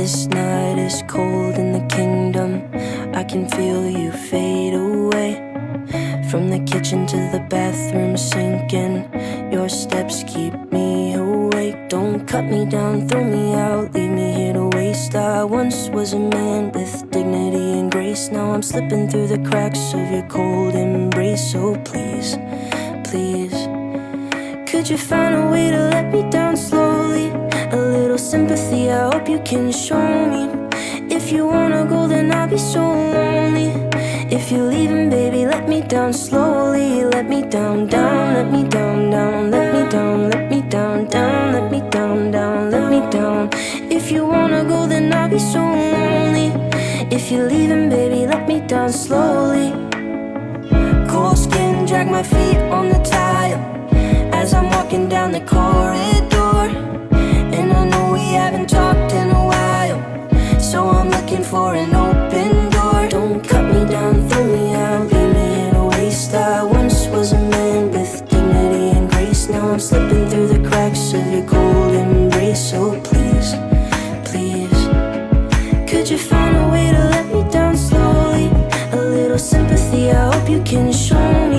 This night is cold in the kingdom. I can feel you fade away. From the kitchen to the bathroom sinking. Your steps keep me awake. Don't cut me down, throw me out, leave me here to waste. I once was a man with dignity and grace. Now I'm slipping through the cracks of your cold embrace. So please, please, could you find a way to let me down slowly? A little sympathy, I hope you can show me. If you wanna go, then I'll be so lonely. If you're leaving, baby, let me down slowly. Let me down, down, let me down, down, let me down, let me down, down, let me down, down, let me down. If you wanna go, then I'll be so lonely. If you're leaving, baby, let me down slowly. Cold skin, drag my feet on the tile as I'm walking down the corridor. And I know we haven't talked in a while, so I'm looking for an open door. Don't cut me down, throw me out, leave me in a waste. I once was a man with dignity and grace. Now I'm slipping through the cracks of your cold embrace. So please, please, could you find a way to let me down slowly? A little sympathy, I hope you can show me.